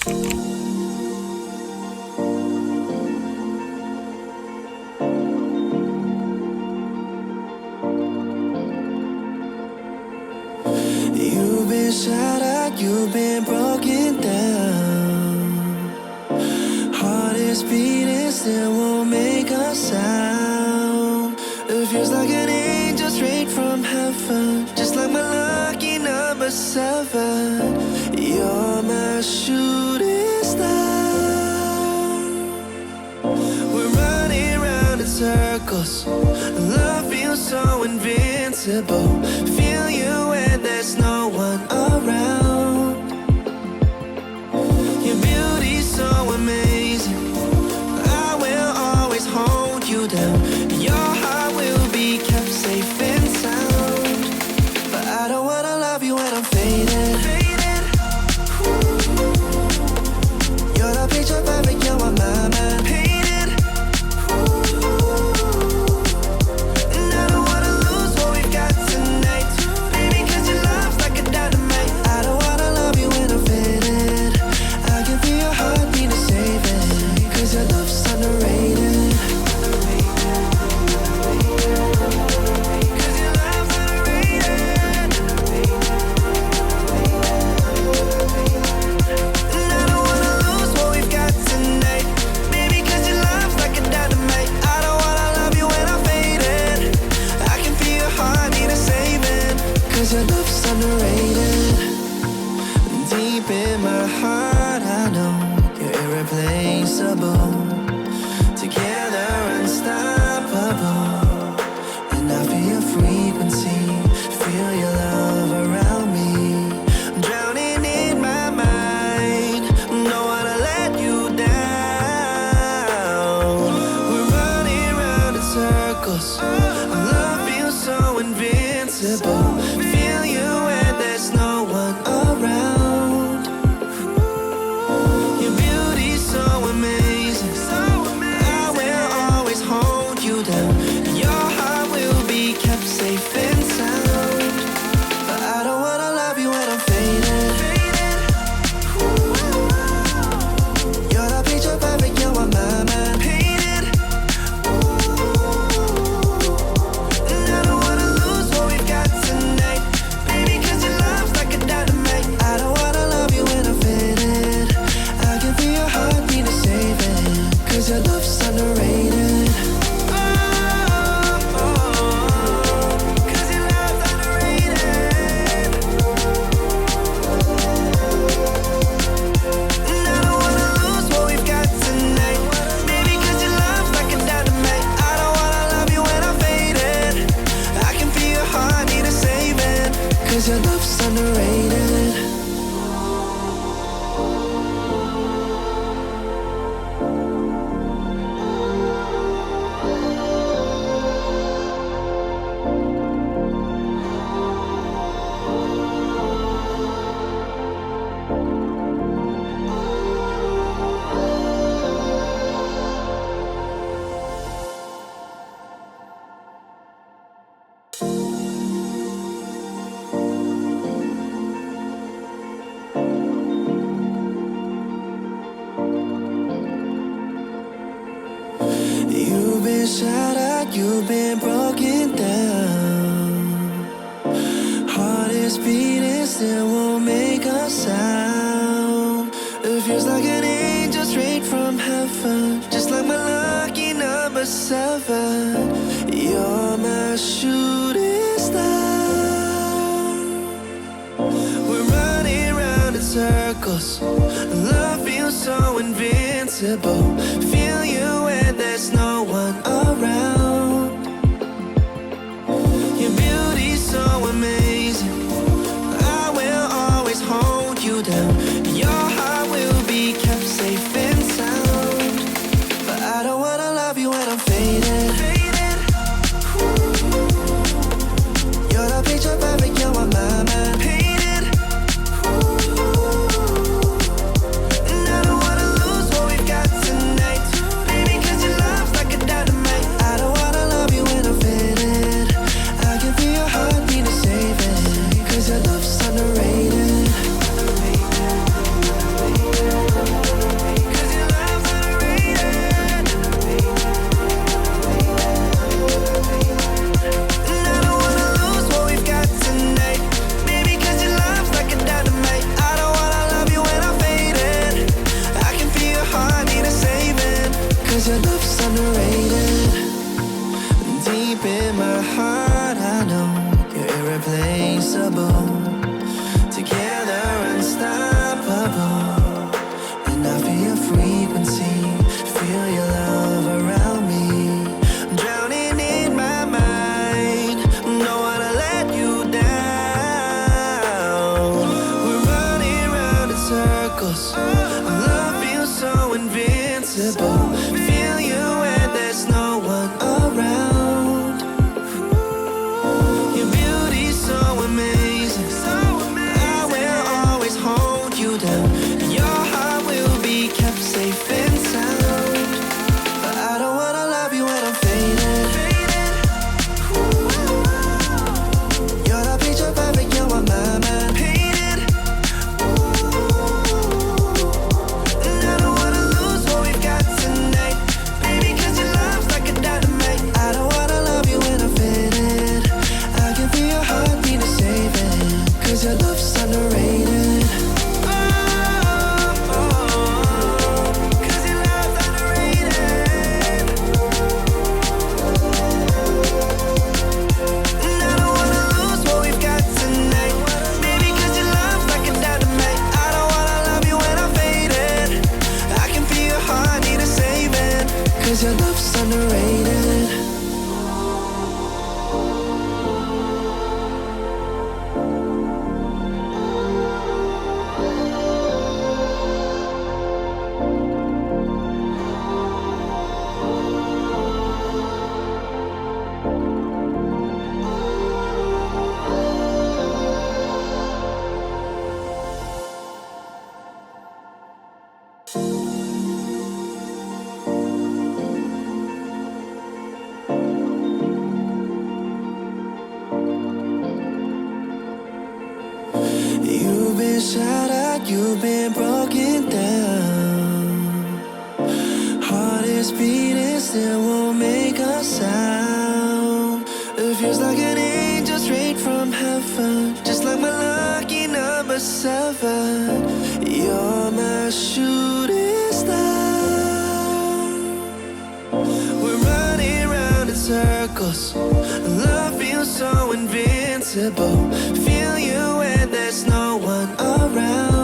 You've been shattered, you've been broken down. Heart is beating, still won't make a sound. It feels like an angel straight from heaven, just like my lucky number 7. You're my shooting star. We're running round in circles. Love feels so invincible. Feel you when there's no one around. Your beauty's so amazing. I will always hold you down. Your heart will be kept safe and sound. But I don't wanna love you when I'm faded. You're the picture perfect, you're on my mind. Your love's underrated. Deep in my heart, I know you're irreplaceable. Together, unstoppable. And I feel your frequency, feel your love around me. I'm drowning in my mind, don't wanna let you down. We're running round in circles. Love feels so invincible. Your love's underrated. You've been shattered, you've been broken down. Heart is beating, still won't make a sound. It feels like an angel straight from heaven, just like my lucky number 7. You're my shooting star. We're running round in circles. Love feels so invincible. Feel you when there's no one around. Your beauty's so amazing. I will always hold you down. Your heart will be kept safe and sound. But I don't wanna love you when I'm faded. You're the picture perfect, you're on my mind. Your love's underrated. circles. Love feels so invincible. Feel you when there's no one around. Your beauty's so amazing. I will always hold you down. Your heart will be kept safe and sound. But I don't wanna love you when I'm faded. You're the picture perfect, you're what my mind painted. And I don't wanna lose what we've got tonight, baby, 'cause your love's like a dynamite. I don't wanna love you when I'm faded. I can feel your heartbeat to save it, 'cause your love's underrated. Cause your love's underrated. You've been shattered, you've been broken down. Heart is beating, still won't make a sound. It feels like an angel straight from heaven, just like my lucky number 7. You're my shooting star. We're running round in circles. Love feels so invincible. Feel you when there's no one around.